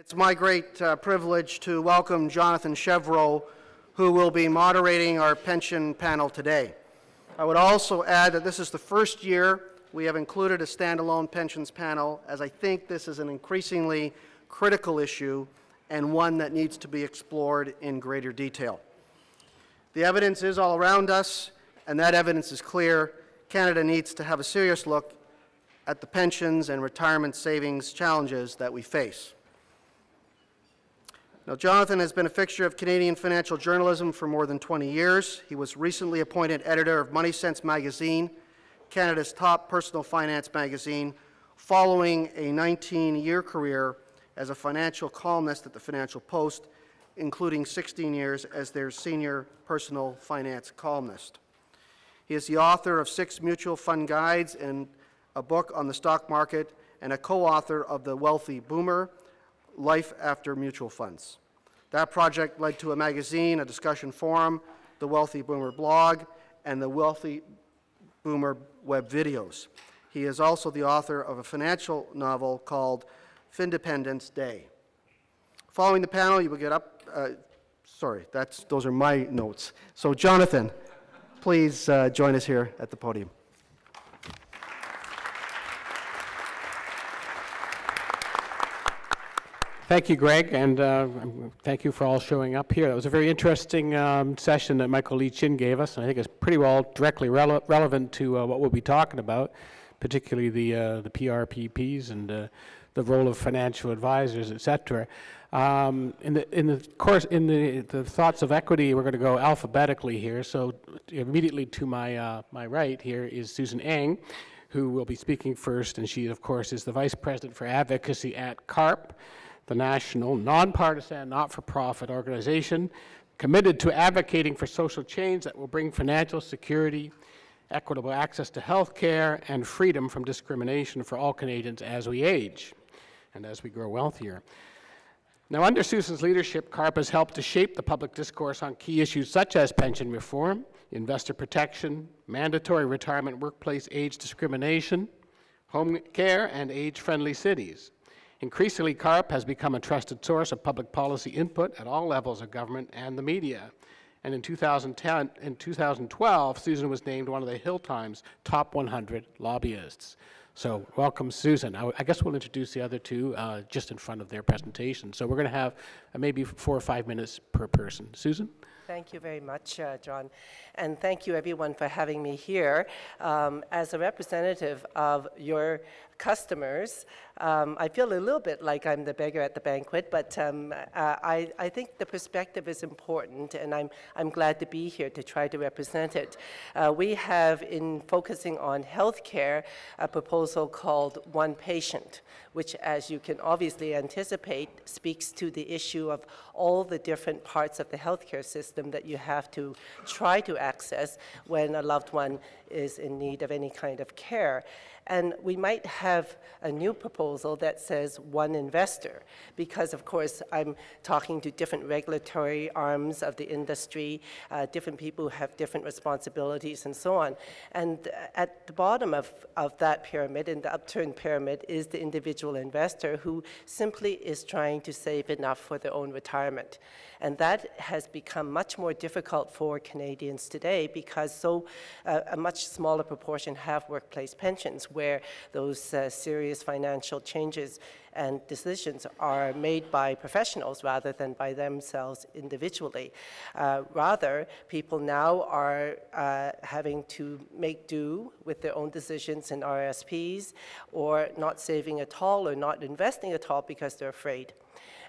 It's my great privilege to welcome Jonathan Chevreau, who will be moderating our pension panel today. I would also add that this is the first year we have included a standalone pensions panel, as I think this is an increasingly critical issue and one that needs to be explored in greater detail. The evidence is all around us, and that evidence is clear. Canada needs to have a serious look at the pensions and retirement savings challenges that we face. Now, Jonathan has been a fixture of Canadian financial journalism for more than 20 years. He was recently appointed editor of Money Sense magazine, Canada's top personal finance magazine, following a 19-year career as a financial columnist at the Financial Post, including 16 years as their senior personal finance columnist. He is the author of 6 mutual fund guides and a book on the stock market, and a co-author of The Wealthy Boomer, Life After Mutual Funds. That project led to a magazine, a discussion forum, the Wealthy Boomer blog, and the Wealthy Boomer web videos. He is also the author of a financial novel called Findependence Day. Following the panel, you will get up, those are my notes. So Jonathan, please join us here at the podium. Thank you, Greg, and thank you for all showing up here. It was a very interesting session that Michael Lee Chin gave us, and I think it's pretty well directly relevant to what we'll be talking about, particularly the PRPPs and the role of financial advisors, etc. In the thoughts of equity, we're going to go alphabetically here. So immediately to my right here is Susan Eng, who will be speaking first, and she, of course, is the Vice President for Advocacy at CARP, the national, nonpartisan, not-for-profit organization committed to advocating for social change that will bring financial security, equitable access to health care, and freedom from discrimination for all Canadians as we age and as we grow wealthier. Now, under Susan's leadership, CARP has helped to shape the public discourse on key issues such as pension reform, investor protection, mandatory retirement workplace age discrimination, home care, and age-friendly cities. Increasingly, CARP has become a trusted source of public policy input at all levels of government and the media. And in 2012, Susan was named one of the Hill Times top 100 lobbyists. So welcome, Susan. I guess we'll introduce the other two just in front of their presentation. So we're going to have maybe 4 or 5 minutes per person. Susan? Thank you very much, John. And thank you, everyone, for having me here. As a representative of your customers, I feel a little bit like I'm the beggar at the banquet, but I think the perspective is important, and I'm glad to be here to try to represent it. We have, in focusing on healthcare, a proposal called One Patient, which, as you can obviously anticipate, speaks to the issue of all the different parts of the healthcare system that you have to try to access when a loved one is in need of any kind of care. And we might have a new proposal that says one investor, because of course I'm talking to different regulatory arms of the industry, different people who have different responsibilities and so on. And at the bottom of that pyramid, in the upturned pyramid, is the individual investor who simply is trying to save enough for their own retirement. And that has become much more difficult for Canadians today because a much smaller proportion have workplace pensions where those serious financial changes and decisions are made by professionals rather than by themselves individually. Rather, people now are having to make do with their own decisions in RSPs, or not saving at all or not investing at all because they're afraid.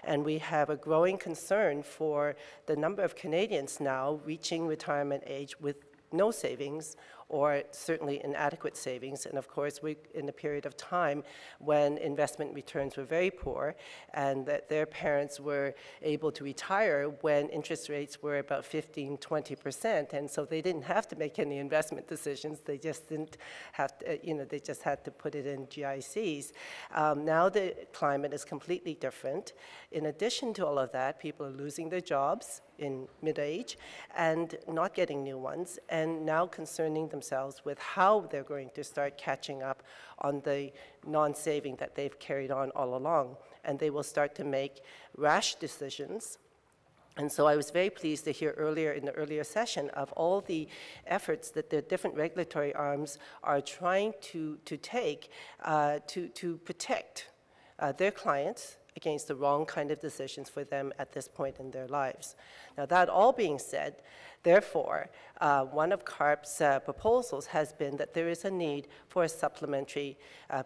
And we have a growing concern for the number of Canadians now reaching retirement age with no savings, or certainly inadequate savings. And of course, we're in a period of time when investment returns were very poor, and that their parents were able to retire when interest rates were about 15, 20%. And so they didn't have to make any investment decisions. They just didn't have to, they just had to put it in GICs. Now the climate is completely different. In addition to all of that, people are losing their jobs in mid-age and not getting new ones, and now concerning themselves with how they're going to start catching up on the non-saving that they've carried on all along. and they will start to make rash decisions. And so I was very pleased to hear earlier in the earlier session of all the efforts that the different regulatory arms are trying to take to protect their clients against the wrong kind of decisions for them at this point in their lives. Now, that all being said, therefore, one of CARP's proposals has been that there is a need for a supplementary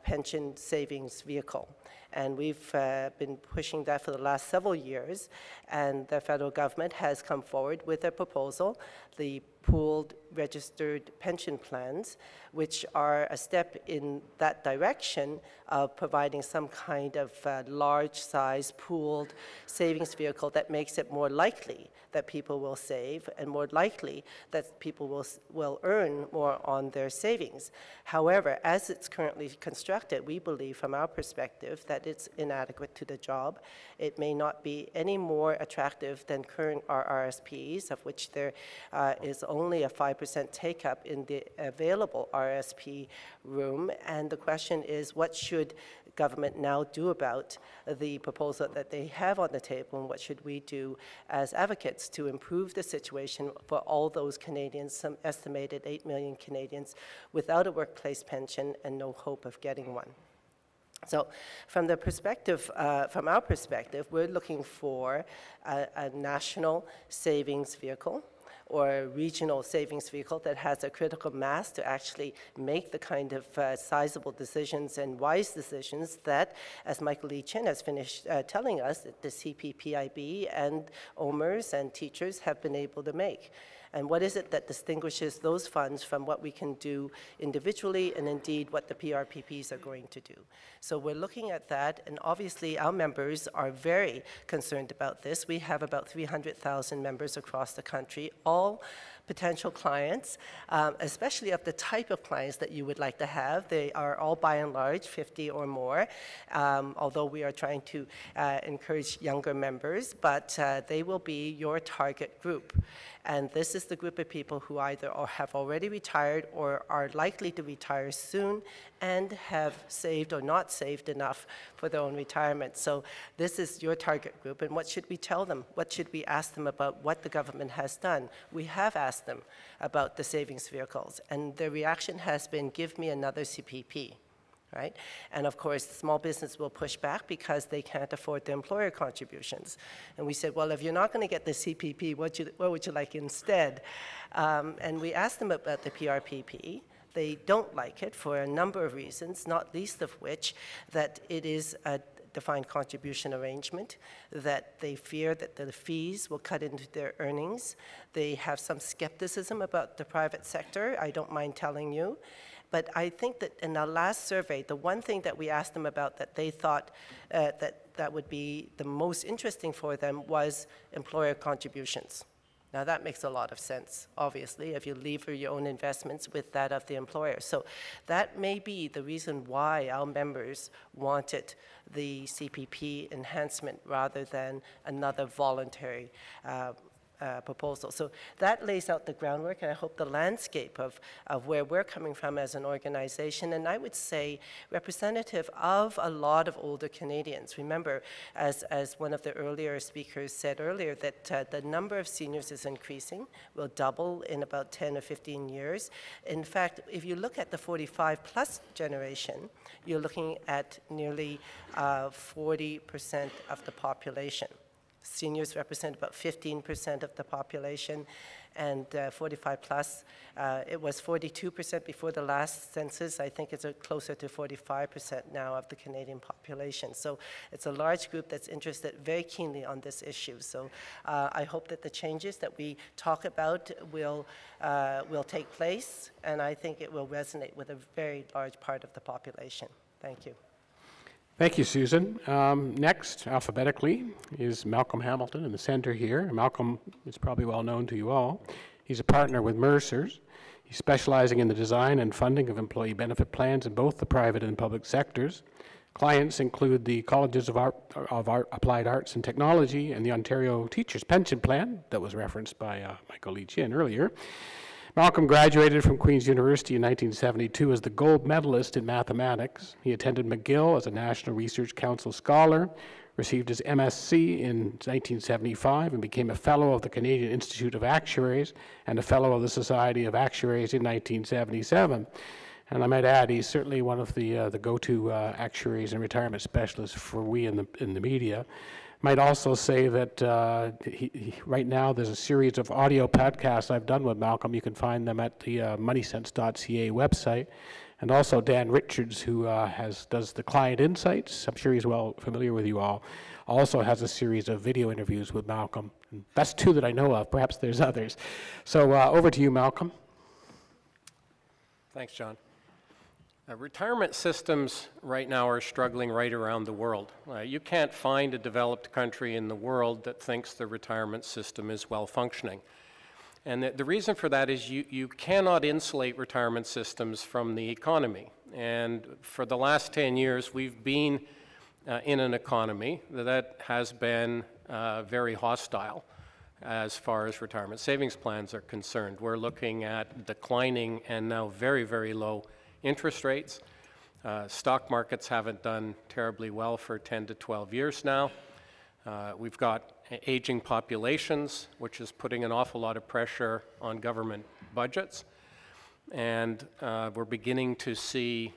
pension savings vehicle. And we've been pushing that for the last several years, and the federal government has come forward with a proposal, the pooled registered pension plans, which are a step in that direction of providing some kind of large-size pooled savings vehicle that makes it more likely that people will save and more likely that people will earn more on their savings. However, as it's currently constructed, we believe from our perspective that it's inadequate to the job. It may not be any more attractive than current RRSPs, of which there is only a 5% take-up in the available RSP room. And the question is, what should government now do about the proposal that they have on the table, and what should we do as advocates to improve the situation for all those Canadians, some estimated 8 million Canadians, without a workplace pension and no hope of getting one. So from the perspective, from our perspective, we're looking for a national savings vehicle or a regional savings vehicle that has a critical mass to actually make the kind of sizable decisions and wise decisions that, as Michael Lee Chin has finished telling us, that the CPPIB and OMERS and teachers have been able to make. And what is it that distinguishes those funds from what we can do individually and indeed what the PRPPs are going to do? So we're looking at that, and obviously our members are very concerned about this. We have about 300,000 members across the country, all potential clients, especially of the type of clients that you would like to have. They are all by and large 50 or more, although we are trying to encourage younger members, but they will be your target group. And this is the group of people who either have already retired or are likely to retire soon and have saved or not saved enough for their own retirement. So this is your target group, and what should we tell them? What should we ask them about what the government has done? We have asked them about the savings vehicles, and their reaction has been, give me another CPP. Right? And of course, small business will push back because they can't afford the employer contributions. And we said, well, if you're not going to get the CPP, what would you like instead? And we asked them about the PRPP. They don't like it for a number of reasons, not least of which that it is a defined contribution arrangement, that they fear that the fees will cut into their earnings. They have some skepticism about the private sector, I don't mind telling you. But I think that in our last survey, the one thing that we asked them about that they thought that would be the most interesting for them was employer contributions. Now that makes a lot of sense, obviously, if you lever your own investments with that of the employer. So that may be the reason why our members wanted the CPP enhancement rather than another voluntary proposal. So that lays out the groundwork, and I hope the landscape of where we're coming from as an organization, and I would say representative of a lot of older Canadians. Remember, as one of the earlier speakers said earlier, that the number of seniors is increasing, will double in about 10 or 15 years. In fact, if you look at the 45-plus generation, you're looking at nearly 40% of the population. Seniors represent about 15% of the population, and 45 plus, it was 42% before the last census. I think it's closer to 45% now of the Canadian population. So it's a large group that's interested very keenly on this issue. So I hope that the changes that we talk about will take place, and I think it will resonate with a very large part of the population. Thank you. Thank you, Susan. Next, alphabetically, is Malcolm Hamilton in the center here. Malcolm is probably well known to you all. He's a partner with Mercer's. He's specializing in the design and funding of employee benefit plans in both the private and public sectors. Clients include the Colleges of Applied Arts and Technology and the Ontario Teachers Pension Plan that was referenced by Michael Lee Chin earlier. Malcolm graduated from Queen's University in 1972 as the gold medalist in mathematics. He attended McGill as a National Research Council scholar, received his MSc in 1975, and became a Fellow of the Canadian Institute of Actuaries and a Fellow of the Society of Actuaries in 1977. And I might add, he's certainly one of the go-to actuaries and retirement specialists for we in the media. Might also say that right now there's a series of audio podcasts I've done with Malcolm. You can find them at the moneysense.ca website. And also Dan Richards, who does the client insights. I'm sure he's well familiar with you all. Also has a series of video interviews with Malcolm. And that's two that I know of. Perhaps there's others. So over to you, Malcolm. Thanks, John. Retirement systems right now are struggling right around the world. You can't find a developed country in the world that thinks the retirement system is well functioning. And the reason for that is you cannot insulate retirement systems from the economy. And for the last 10 years, we've been in an economy that has been very hostile as far as retirement savings plans are concerned. We're looking at declining and now very, very low interest rates. Stock markets haven't done terribly well for 10 to 12 years now. We've got aging populations, which is putting an awful lot of pressure on government budgets. And we're beginning to see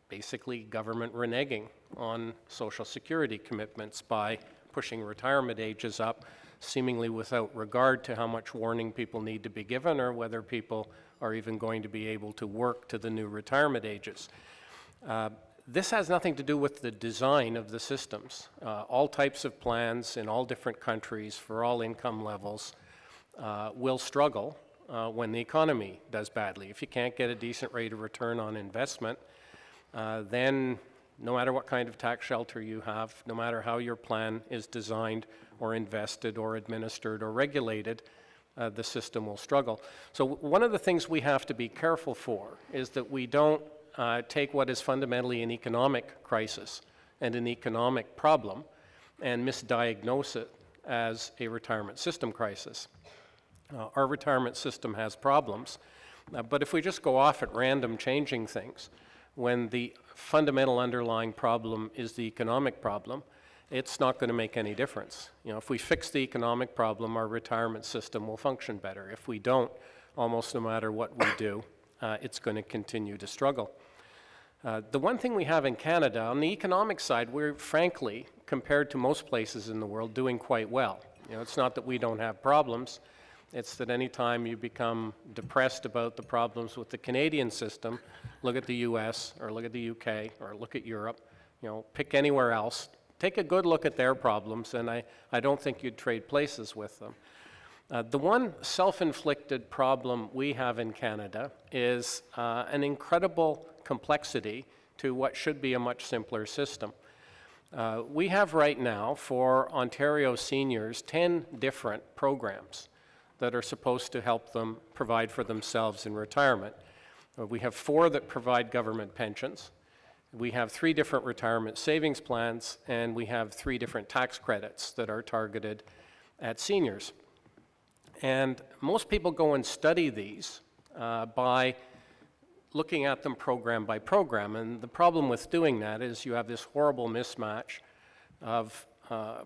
basically government reneging on Social Security commitments by pushing retirement ages up, seemingly without regard to how much warning people need to be given or whether people are even going to be able to work to the new retirement ages. This has nothing to do with the design of the systems. All types of plans in all different countries for all income levels will struggle when the economy does badly. If you can't get a decent rate of return on investment, then no matter what kind of tax shelter you have, no matter how your plan is designed or invested or administered or regulated, the system will struggle. So one of the things we have to be careful for is that we don't take what is fundamentally an economic crisis and an economic problem and misdiagnose it as a retirement system crisis. Our retirement system has problems, but if we just go off at random changing things, when the fundamental underlying problem is the economic problem, it's not going to make any difference. You know, if we fix the economic problem, our retirement system will function better. If we don't, almost no matter what we do, it's going to continue to struggle. The one thing we have in Canada, on the economic side, we're frankly, compared to most places in the world, doing quite well. You know, it's not that we don't have problems, it's that anytime you become depressed about the problems with the Canadian system, look at the US, or look at the UK, or look at Europe, you know, pick anywhere else, take a good look at their problems, and I don't think you'd trade places with them. The one self-inflicted problem we have in Canada is an incredible complexity to what should be a much simpler system. We have right now, for Ontario seniors, 10 different programs that are supposed to help them provide for themselves in retirement. We have 4 that provide government pensions. We have 3 different retirement savings plans, and we have 3 different tax credits that are targeted at seniors. And most people go and study these by looking at them program by program. And the problem with doing that is you have this horrible mismatch of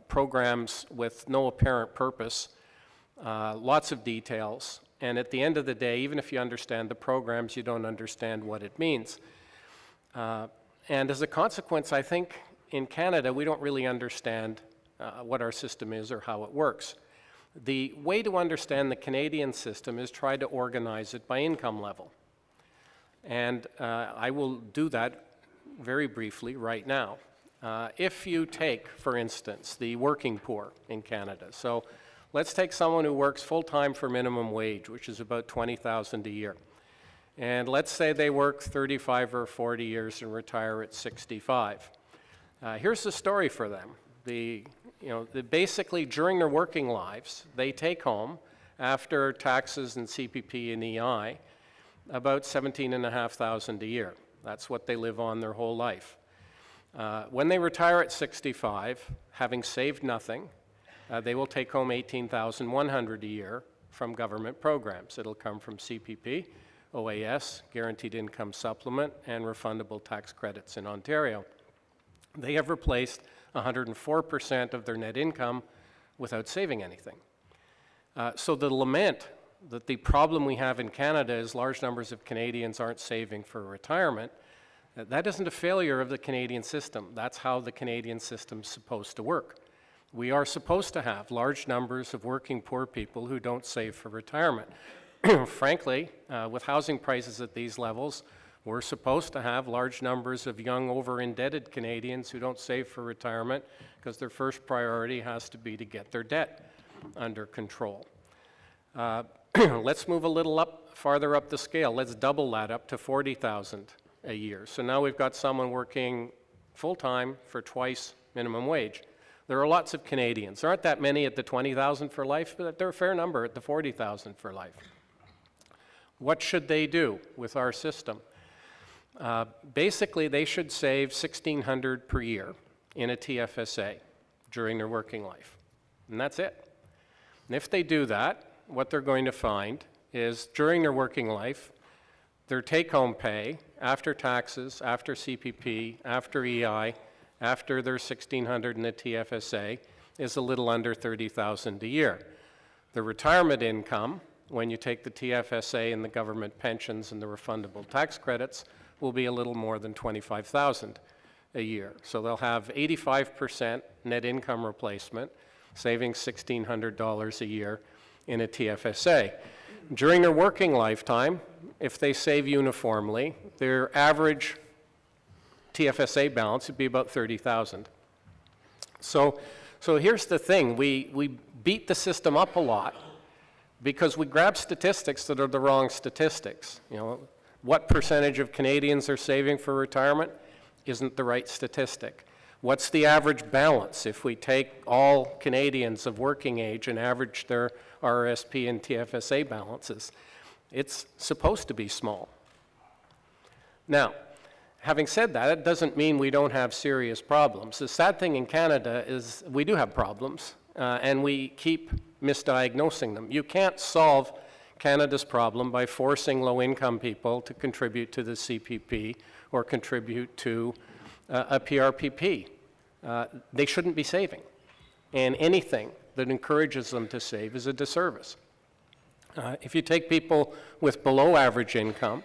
programs with no apparent purpose, lots of details, and at the end of the day, even if you understand the programs, you don't understand what it means. And as a consequence, I think in Canada, we don't really understand what our system is or how it works. The way to understand the Canadian system is try to organize it by income level. And I will do that very briefly right now. If you take, for instance, the working poor in Canada. So let's take someone who works full-time for minimum wage, which is about $20,000 a year. And let's say they work 35 or 40 years and retire at 65. Here's the story for them. Basically, during their working lives, they take home, after taxes and CPP and EI, about $17,500 a year. That's what they live on their whole life. When they retire at 65, having saved nothing, they will take home $18,100 a year, from government programs. It'll come from CPP, OAS, Guaranteed Income Supplement, and refundable tax credits in Ontario. They have replaced 104% of their net income without saving anything. So the lament that the problem we have in Canada is large numbers of Canadians aren't saving for retirement, that isn't a failure of the Canadian system. That's how the Canadian system's supposed to work. We are supposed to have large numbers of working poor people who don't save for retirement. Frankly, with housing prices at these levels, we're supposed to have large numbers of young, over-indebted Canadians who don't save for retirement because their first priority has to be to get their debt under control. Let's move a little farther up the scale. Let's double that up to $40,000 a year. So now we've got someone working full-time for twice minimum wage. There are lots of Canadians. There aren't that many at the $20,000 for life, but there are a fair number at the $40,000 for life. What should they do with our system? Basically, they should save $1,600 per year in a TFSA during their working life, and that's it. And if they do that, what they're going to find is during their working life, their take-home pay after taxes, after CPP, after EI, after their $1,600 in the TFSA is a little under $30,000 a year. The retirement income, when you take the TFSA and the government pensions and the refundable tax credits, will be a little more than $25,000 a year. So they'll have 85% net income replacement, saving $1,600 a year in a TFSA. During their working lifetime, if they save uniformly, their average TFSA balance would be about $30,000. So here's the thing, we beat the system up a lot because we grab statistics that are the wrong statistics. You know, what percentage of Canadians are saving for retirement isn't the right statistic. What's the average balance if we take all Canadians of working age and average their RRSP and TFSA balances? It's supposed to be small. Now, having said that, it doesn't mean we don't have serious problems. The sad thing in Canada is we do have problems, and we keep misdiagnosing them. You can't solve Canada's problem by forcing low-income people to contribute to the CPP or contribute to a PRPP. They shouldn't be saving, and anything that encourages them to save is a disservice. If you take people with below-average income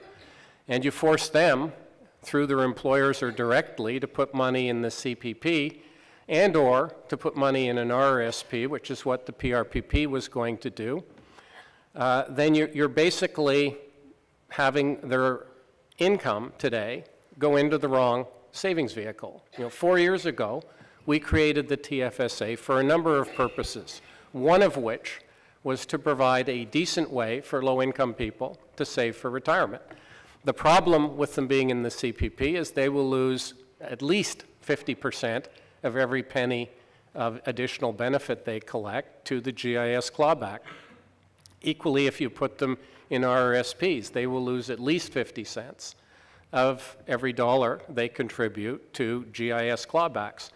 and you force them through their employers or directly to put money in the CPP and or to put money in an RRSP, which is what the PRPP was going to do, then you're basically having their income today go into the wrong savings vehicle. You know, 4 years ago, we created the TFSA for a number of purposes, one of which was to provide a decent way for low-income people to save for retirement. The problem with them being in the CPP is they will lose at least 50% of every penny of additional benefit they collect to the GIS clawback. Equally, if you put them in RRSPs, they will lose at least 50 cents of every dollar they contribute to GIS clawbacks.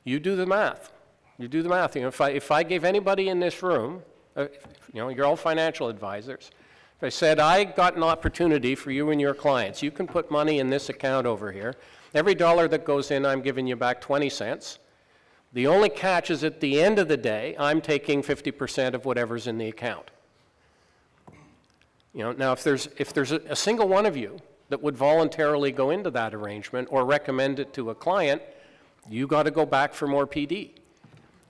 You do the math. You do the math. You know, if I gave anybody in this room, you know, you're all financial advisors, if I said, I got an opportunity for you and your clients, you can put money in this account over here. Every dollar that goes in, I'm giving you back 20 cents. The only catch is at the end of the day, I'm taking 50% of whatever's in the account. You know, now if there's a single one of you that would voluntarily go into that arrangement or recommend it to a client, you got to go back for more PD.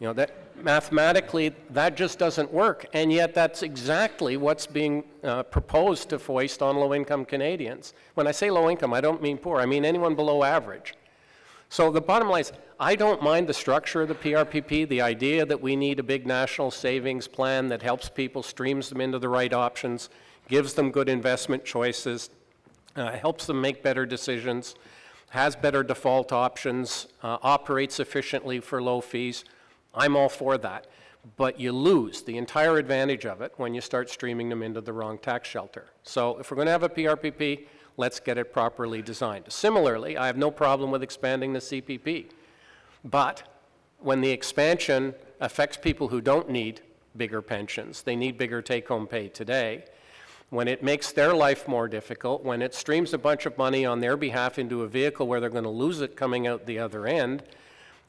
You know, that mathematically, that just doesn't work, and yet that's exactly what's being proposed to foist on low-income Canadians. When I say low-income, I don't mean poor, I mean anyone below average. So the bottom line is, I don't mind the structure of the PRPP, the idea that we need a big national savings plan that helps people, streams them into the right options, gives them good investment choices, helps them make better decisions, has better default options, operates efficiently for low fees. I'm all for that. But you lose the entire advantage of it when you start streaming them into the wrong tax shelter. So if we're going to have a PRPP, let's get it properly designed. Similarly, I have no problem with expanding the CPP. But when the expansion affects people who don't need bigger pensions. They need bigger take-home pay today. When it makes their life more difficult, when it streams a bunch of money on their behalf into a vehicle where they're going to lose it coming out the other end,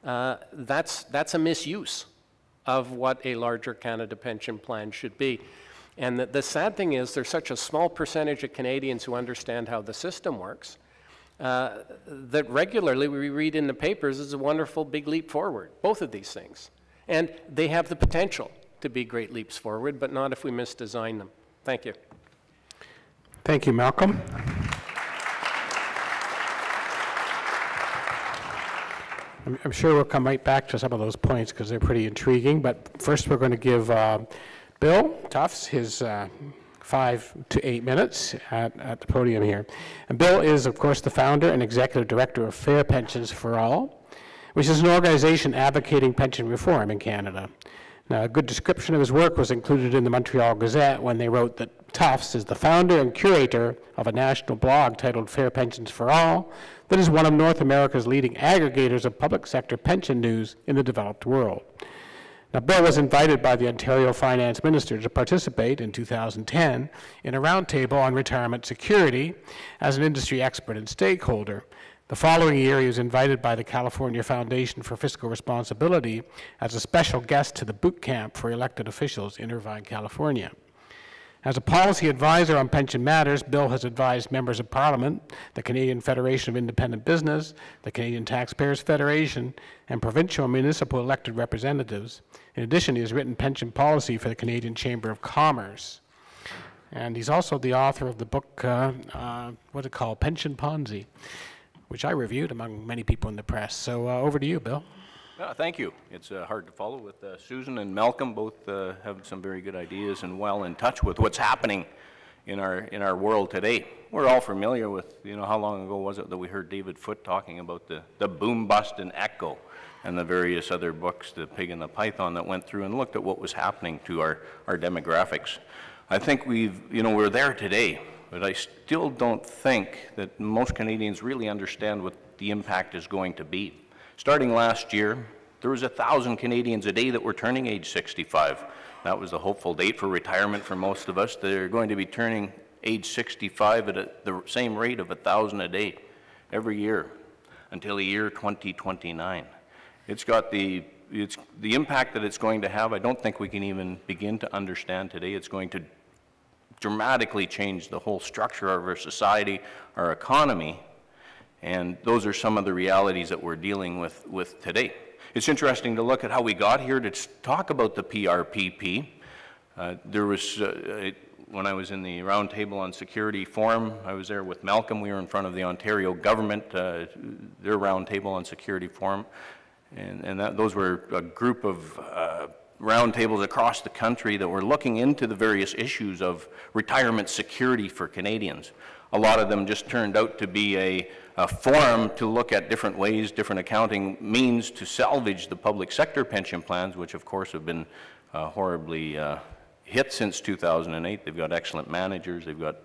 that's a misuse of what a larger Canada pension plan should be. And the sad thing is there's such a small percentage of Canadians who understand how the system works that regularly we read in the papers is a wonderful big leap forward, both of these things. And they have the potential to be great leaps forward, but not if we misdesign them. Thank you. Thank you, Malcolm. I'm sure we'll come right back to some of those points because they're pretty intriguing, but first we're going to give Bill Tufts his 5 to 8 minutes at the podium here. And Bill is, of course, the founder and executive director of Fair Pensions for All, which is an organization advocating pension reform in Canada. Now, a good description of his work was included in the Montreal Gazette when they wrote that Tufts is the founder and curator of a national blog titled Fair Pensions for All that is one of North America's leading aggregators of public sector pension news in the developed world. Now, Bill was invited by the Ontario Finance Minister to participate in 2010 in a roundtable on retirement security as an industry expert and stakeholder. The following year, he was invited by the California Foundation for Fiscal Responsibility as a special guest to the boot camp for elected officials in Irvine, California. As a policy advisor on pension matters, Bill has advised members of Parliament, the Canadian Federation of Independent Business, the Canadian Taxpayers Federation, and provincial and municipal elected representatives. In addition, he has written pension policy for the Canadian Chamber of Commerce. And he's also the author of the book, what's it called, Pension Ponzi, which I reviewed among many people in the press. So over to you, Bill. Thank you. It's hard to follow with Susan and Malcolm. Both have some very good ideas and well in touch with what's happening in our world today. We're all familiar with, how long ago was it that we heard David Foote talking about the boom, bust, and echo, and the various other books, The Pig and the Python, that went through and looked at what was happening to our demographics. I think we're there today, but I still don't think that most Canadians really understand what the impact is going to be. Starting last year, there was 1,000 Canadians a day that were turning age 65. That was the hopeful date for retirement for most of us. They're going to be turning age 65 at the same rate of 1,000 a day every year until the year 2029. It's got the impact that it's going to have, I don't think we can even begin to understand today. It's going to dramatically change the whole structure of our society, our economy, and those are some of the realities that we're dealing with today. It's interesting to look at how we got here to talk about the PRPP. There was, when I was in the Roundtable on Security Forum, I was there with Malcolm. We were in front of the Ontario government, their Roundtable on Security Forum, and those were a group of roundtables across the country that were looking into the various issues of retirement security for Canadians. A lot of them just turned out to be a forum to look at different ways, different accounting means to salvage the public sector pension plans, which of course have been horribly hit since 2008. They've got excellent managers, they've got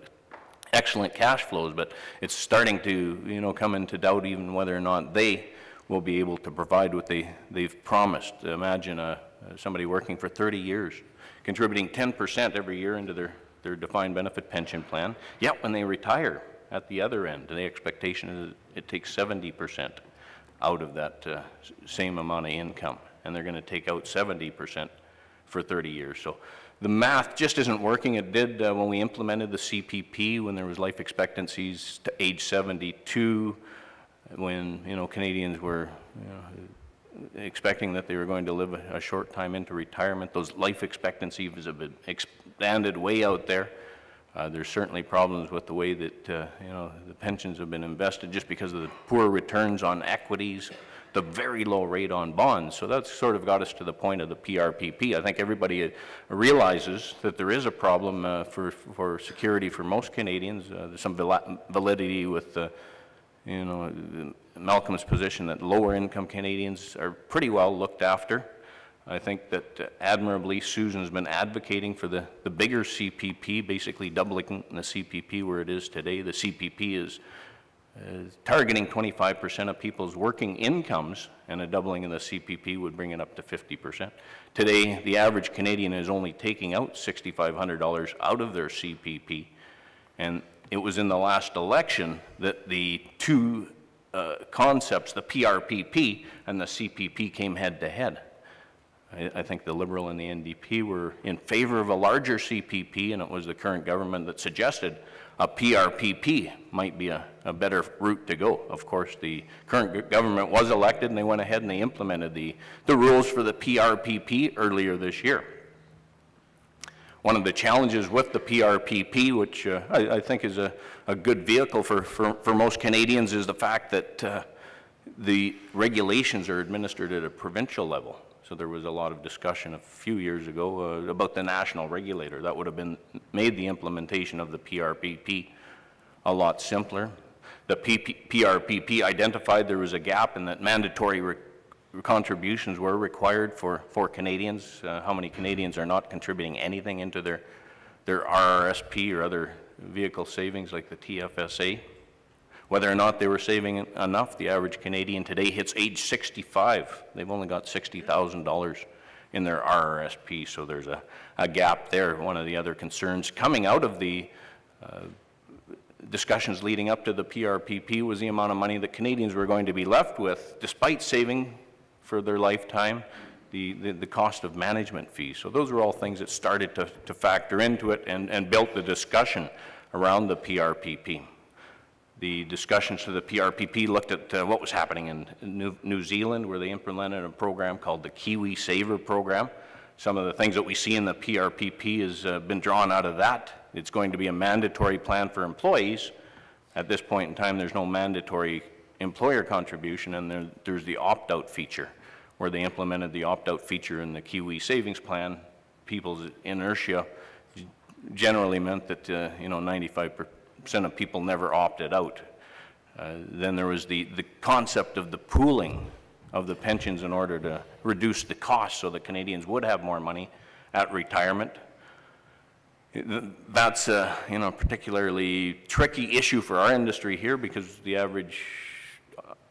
excellent cash flows, but it's starting to come into doubt even whether or not they will be able to provide what they've promised. Imagine somebody working for 30 years, contributing 10% every year into their defined benefit pension plan, yet when they retire at the other end, the expectation is it takes 70% out of that same amount of income, and they're going to take out 70% for 30 years. So the math just isn't working. It did when we implemented the CPP, when there was life expectancies to age 72, when Canadians were expecting that they were going to live a short time into retirement. Those life expectancies have been expanded way out there. There's certainly problems with the way that the pensions have been invested just because of the poor returns on equities, the very low rate on bonds. So that's sort of got us to the point of the PRPP. I think everybody realizes that there is a problem for security for most Canadians. There's some validity with Malcolm's position that lower income Canadians are pretty well looked after. I think that admirably Susan's been advocating for the bigger CPP, basically doubling the CPP where it is today. The CPP is targeting 25% of people's working incomes, and a doubling of the CPP would bring it up to 50%. Today, the average Canadian is only taking out $6,500 out of their CPP, and it was in the last election that the two concepts, the PRPP and the CPP, came head to head. I think the Liberal and the NDP were in favor of a larger CPP, and it was the current government that suggested a PRPP might be a better route to go. Of course, the current government was elected, and they went ahead and they implemented the rules for the PRPP earlier this year. One of the challenges with the PRPP, which I think is a good vehicle for most Canadians, is the fact that the regulations are administered at a provincial level. So there was a lot of discussion a few years ago about the national regulator. That would have made the implementation of the PRPP a lot simpler. The PRPP identified there was a gap in that mandatory contributions were required for Canadians. How many Canadians are not contributing anything into their RRSP or other vehicle savings like the TFSA? Whether or not they were saving enough, the average Canadian today hits age 65. They've only got $60,000 in their RRSP, so there's a gap there. One of the other concerns coming out of the discussions leading up to the PRPP was the amount of money that Canadians were going to be left with, despite saving for their lifetime, the cost of management fees. So those were all things that started to factor into it and built the discussion around the PRPP. The discussions to the PRPP looked at what was happening in New Zealand, where they implemented a program called the Kiwi Saver Program. Some of the things that we see in the PRPP has been drawn out of that. It's going to be a mandatory plan for employees. At this point in time, there's no mandatory employer contribution, and there's the opt-out feature, where they implemented the opt-out feature in the Kiwi Savings Plan. People's inertia generally meant that 95% of people never opted out. Then there was the concept of the pooling of the pensions in order to reduce the cost so that Canadians would have more money at retirement. That's a particularly tricky issue for our industry here, because the average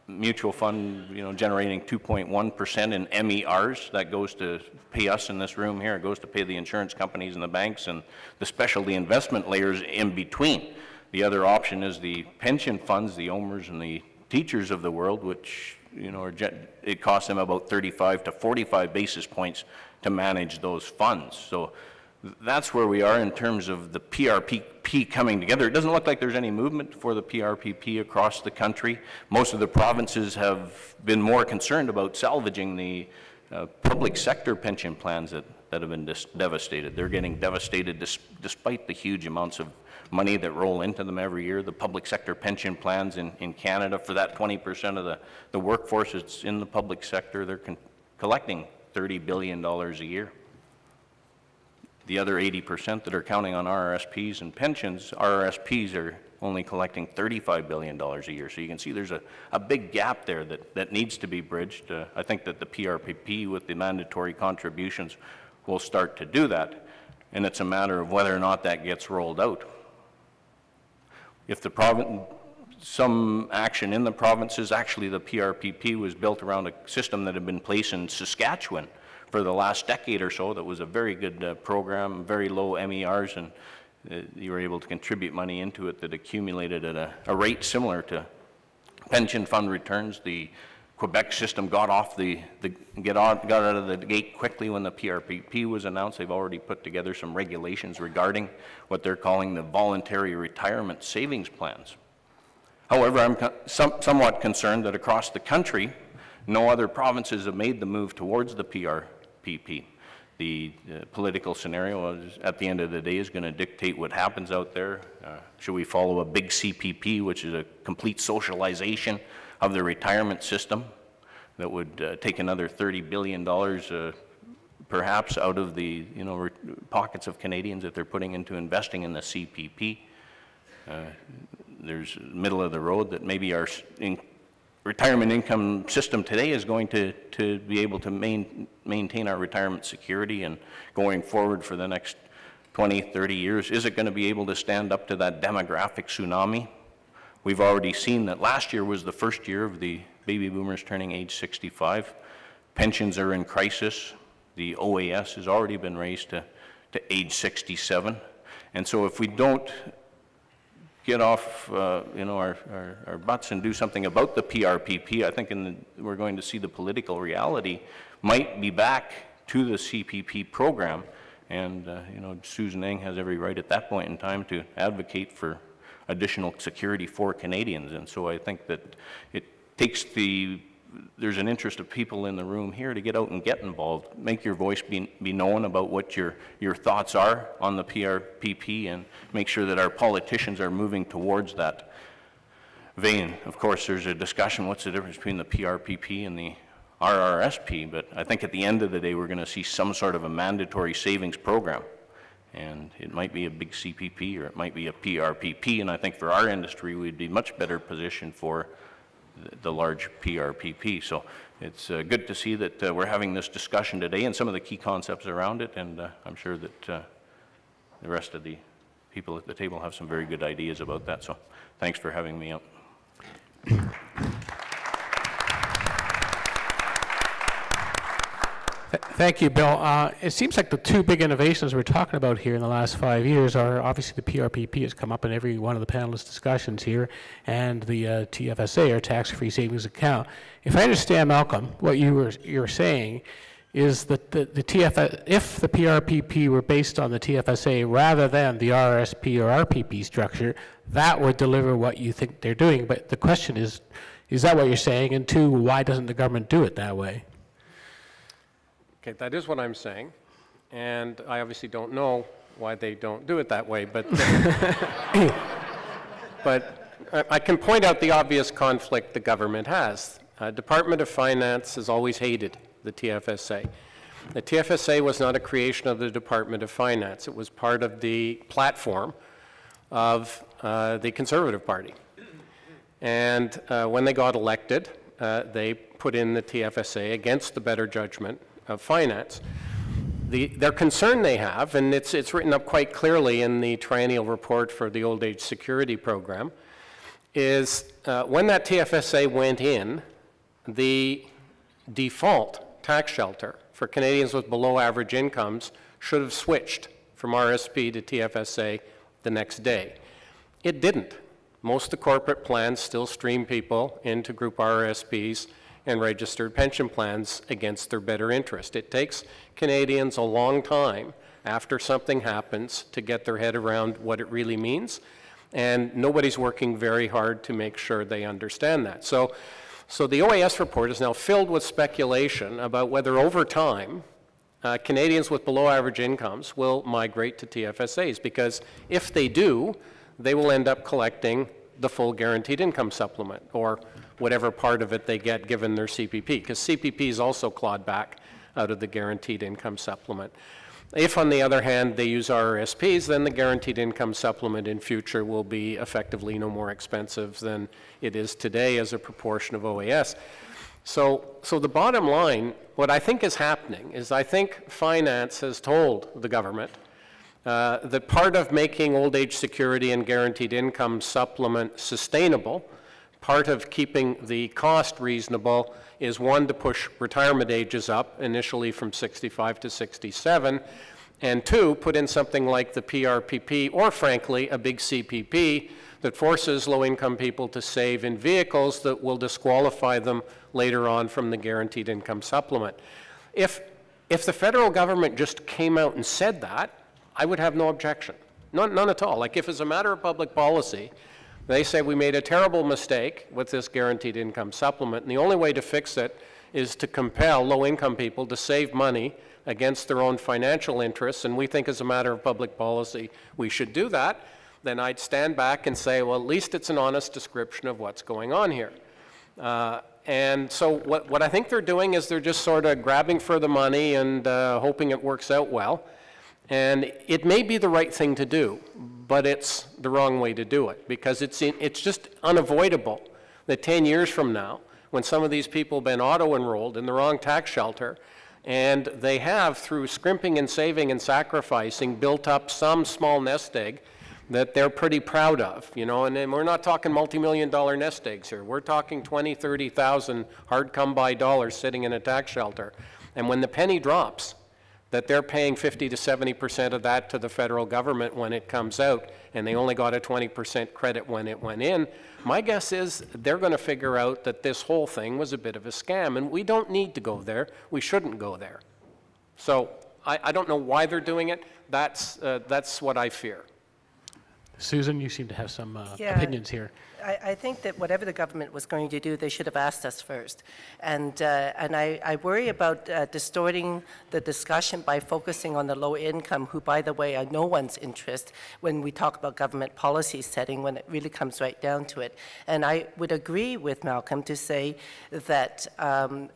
mutual fund generating 2.1% in MERs, that goes to pay us in this room here, it goes to pay the insurance companies and the banks and the specialty investment layers in between. The other option is the pension funds, the OMERs and the teachers of the world, which it costs them about 35 to 45 basis points to manage those funds. So that's where we are in terms of the PRPP coming together. It doesn't look like there's any movement for the PRPP across the country. Most of the provinces have been more concerned about salvaging the public sector pension plans that have been devastated. They're getting devastated despite the huge amounts of money that roll into them every year. The public sector pension plans in Canada, for that 20% of the workforce that's in the public sector, they're collecting $30 billion a year. The other 80% that are counting on RRSPs and pensions, RRSPs are only collecting $35 billion a year. So you can see there's a big gap there that needs to be bridged. I think that the PRPP with the mandatory contributions will start to do that, and it's a matter of whether or not that gets rolled out. If some action in the provinces, actually the PRPP was built around a system that had been placed in Saskatchewan for the last decade or so. That was a very good program, very low MERs, and you were able to contribute money into it that accumulated at a rate similar to pension fund returns. The Quebec system got out of the gate quickly when the PRPP was announced. They've already put together some regulations regarding what they're calling the voluntary retirement savings plans. However, I'm somewhat concerned that across the country, no other provinces have made the move towards the PRPP. The political scenario at the end of the day is going to dictate what happens out there. Should we follow a big CPP, which is a complete socialization of the retirement system that would take another $30 billion perhaps out of the pockets of Canadians that they're putting into investing in the CPP? There's middle of the road that maybe our retirement income system today is going to be able to maintain our retirement security, and going forward for the next 20, 30 years, is it going to be able to stand up to that demographic tsunami? We've already seen that last year was the first year of the baby boomers turning age 65. Pensions are in crisis. The OAS has already been raised to age 67. And so if we don't get off our butts and do something about the PRPP, I think we're going to see the political reality might be back to the CPP program. And Susan Eng has every right at that point in time to advocate for additional security for Canadians. And so I think that it takes there's an interest of people in the room here to get out and get involved, make your voice be known about what your thoughts are on the PRPP, and make sure that our politicians are moving towards that vein. Of course, there's a discussion, what's the difference between the PRPP and the RRSP, but I think at the end of the day, we're going to see some sort of a mandatory savings program. And it might be a big CPP or it might be a PRPP, and I think for our industry, we'd be much better positioned for the large PRPP. So it's good to see that we're having this discussion today and some of the key concepts around it, and I'm sure that the rest of the people at the table have some very good ideas about that. So thanks for having me up. Thank you, Bill. It seems like the two big innovations we're talking about here in the last 5 years are obviously the PRPP has come up in every one of the panelists' discussions here, and the TFSA, or tax-free savings account. If I understand, Malcolm, what you were saying is that the if the PRPP were based on the TFSA rather than the RRSP or RPP structure, that would deliver what you think they're doing. But the question is that what you're saying? And two, why doesn't the government do it that way? Okay, that is what I'm saying, and I obviously don't know why they don't do it that way, but but I can point out the obvious conflict the government has. Department of Finance has always hated the TFSA. The TFSA was not a creation of the Department of Finance. It was part of the platform of the Conservative Party. And when they got elected, they put in the TFSA against the better judgment of finance. Their concern they have, and it's written up quite clearly in the triennial report for the Old Age Security Program, is when that TFSA went in, the default tax shelter for Canadians with below average incomes should have switched from RSP to TFSA the next day. It didn't. Most of the corporate plans still stream people into group RSPs and registered pension plans against their better interest. It takes Canadians a long time after something happens to get their head around what it really means, and nobody's working very hard to make sure they understand that. So the OAS report is now filled with speculation about whether over time Canadians with below average incomes will migrate to TFSAs, because if they do, they will end up collecting the full guaranteed income supplement, or whatever part of it they get given their CPP, because CPP is also clawed back out of the guaranteed income supplement. If, on the other hand, they use RRSPs, then the guaranteed income supplement in future will be effectively no more expensive than it is today as a proportion of OAS. So the bottom line, what I think is happening is I think finance has told the government that part of making old age security and guaranteed income supplement sustainable, part of keeping the cost reasonable, is one, to push retirement ages up, initially from 65 to 67, and two, put in something like the PRPP, or frankly, a big CPP that forces low-income people to save in vehicles that will disqualify them later on from the guaranteed income supplement. If the federal government just came out and said that, I would have no objection, none at all. Like, if as a matter of public policy, they say we made a terrible mistake with this guaranteed income supplement, and the only way to fix it is to compel low-income people to save money against their own financial interests, and we think as a matter of public policy we should do that, then I'd stand back and say, well, at least it's an honest description of what's going on here. And so what I think they're doing is they're just sort of grabbing for the money and hoping it works out well. And it may be the right thing to do, but it's the wrong way to do it, because it's just unavoidable that 10 years from now, when some of these people have been auto-enrolled in the wrong tax shelter, and they have, through scrimping and saving and sacrificing, built up some small nest egg that they're pretty proud of, you know, and then we're not talking multi-million-dollar nest eggs here. We're talking 20, 30,000 hard-come-by dollars sitting in a tax shelter. And when the penny drops, that they're paying 50 to 70% of that to the federal government when it comes out, and they only got a 20% credit when it went in, my guess is they're going to figure out that this whole thing was a bit of a scam, and we don't need to go there. We shouldn't go there. So I don't know why they're doing it. That's what I fear. Susan, you seem to have some Yeah. opinions here. I think that whatever the government was going to do, they should have asked us first. And I worry about distorting the discussion by focusing on the low income, who, by the way, are no one's interest when we talk about government policy setting, when it really comes right down to it. And I would agree with Malcolm to say that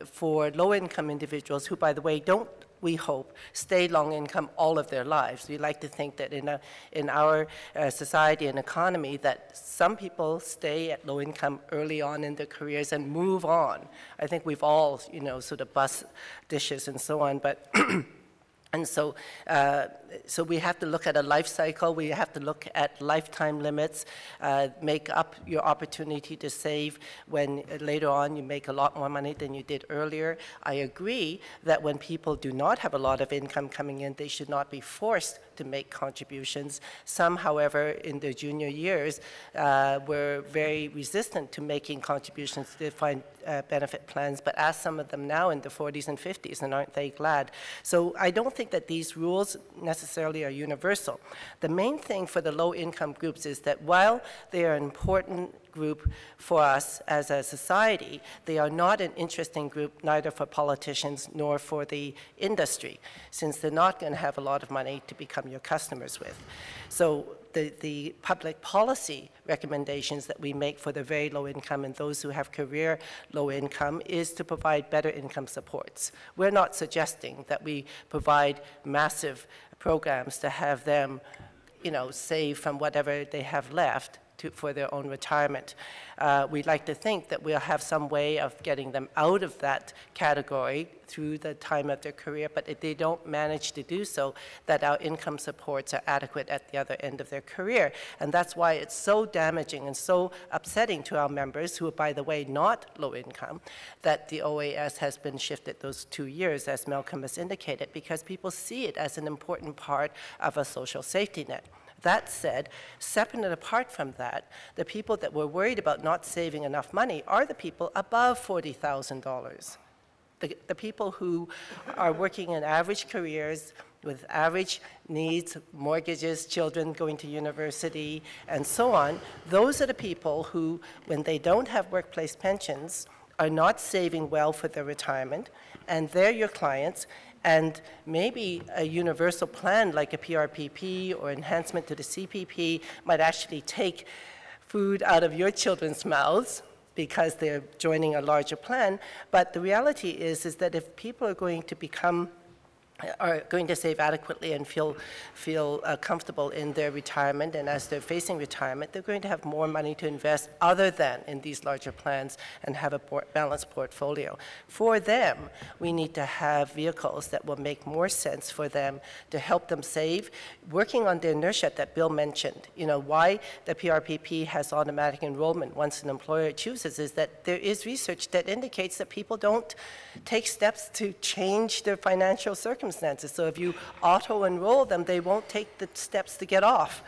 for low income individuals, who, by the way, don't, we hope, stay long income all of their lives. We like to think that in our society and economy that some people stay at low income early on in their careers and move on. I think we've all, you know, sort of bust dishes and so on, but and so we have to look at a life cycle. We have to look at lifetime limits, make up your opportunity to save when later on you make a lot more money than you did earlier. I agree that when people do not have a lot of income coming in, they should not be forced to make contributions. Some, however, in their junior years were very resistant to making contributions to defined benefit plans, but ask some of them now in their 40s and 50s, and aren't they glad? So I don't think that these rules necessarily are universal. The main thing for the low-income groups is that while they are an important group for us as a society, they are not an interesting group neither for politicians nor for the industry, since they're not going to have a lot of money to become your customers with. So the public policy recommendations that we make for the very low income and those who have career low income is to provide better income supports. We're not suggesting that we provide massive programs to have them, you know, save from whatever they have left for their own retirement. We'd like to think that we'll have some way of getting them out of that category through the time of their career, but if they don't manage to do so, that our income supports are adequate at the other end of their career. And that's why it's so damaging and so upsetting to our members, who are, by the way, not low income, that the OAS has been shifted those 2 years, as Malcolm has indicated, because people see it as an important part of a social safety net. That said, separate and apart from that, the people that were worried about not saving enough money are the people above $40,000. The people who are working in average careers with average needs, mortgages, children going to university, and so on. Those are the people who, when they don't have workplace pensions, are not saving well for their retirement, and they're your clients. And maybe a universal plan like a PRPP or enhancement to the CPP might actually take food out of your children's mouths because they're joining a larger plan. But the reality is that if people are going to save adequately and feel comfortable in their retirement, and as they're facing retirement, they're going to have more money to invest other than in these larger plans and have a balanced portfolio. For them, we need to have vehicles that will make more sense for them to help them save, working on the inertia that Bill mentioned. You know, why the PRPP has automatic enrollment once an employer chooses is that there is research that indicates that people don't take steps to change their financial circumstances. So if you auto-enroll them, they won't take the steps to get off.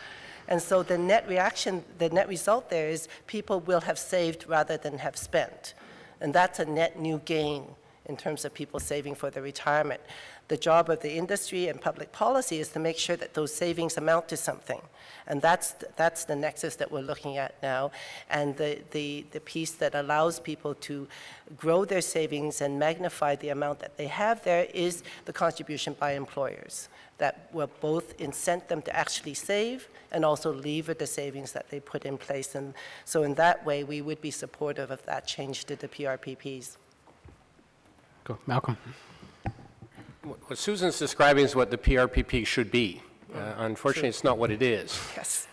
And so the net reaction, the net result there is people will have saved rather than have spent. And that's a net new gain in terms of people saving for their retirement. The job of the industry and public policy is to make sure that those savings amount to something. And that's the nexus that we're looking at now. And the piece that allows people to grow their savings and magnify the amount that they have there is the contribution by employers that will both incent them to actually save and also lever the savings that they put in place. And so in that way, we would be supportive of that change to the PRPPs. Go, Malcolm. What Susan's describing is what the PRPP should be. Unfortunately, it's not what it is. Yes.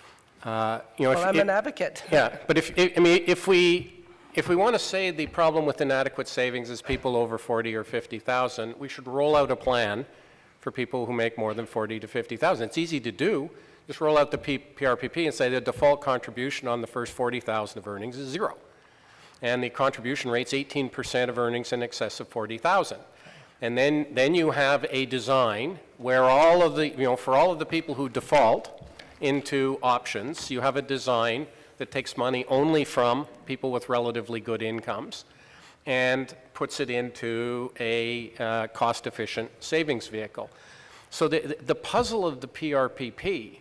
You know, well, I'm an advocate. Yeah, but if we want to say the problem with inadequate savings is people over 40 or 50,000, we should roll out a plan for people who make more than 40 to 50,000. It's easy to do. Just roll out the PRPP and say the default contribution on the first $40,000 of earnings is 0. And the contribution rate's 18% of earnings in excess of $40,000. And then you have a design where all of the, for all of the people who default into options, you have a design that takes money only from people with relatively good incomes and puts it into a cost-efficient savings vehicle. So the puzzle of the PRPP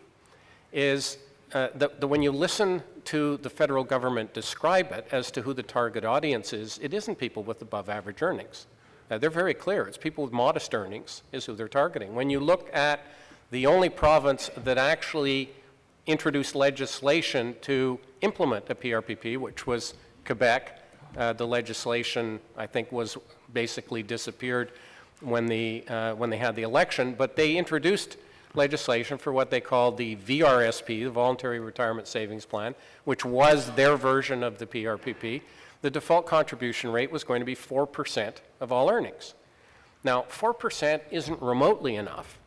is that when you listen to the federal government describe it as to who the target audience is, it isn't people with above average earnings. They're very clear. It's people with modest earnings is who they're targeting. When you look at the only province that actually introduced legislation to implement a PRPP, which was Quebec, the legislation, I think, was basically disappeared when they had the election, but they introduced legislation for what they called the VRSP, the Voluntary Retirement Savings Plan, which was their version of the PRPP. The default contribution rate was going to be 4% of all earnings. Now, 4% isn't remotely enough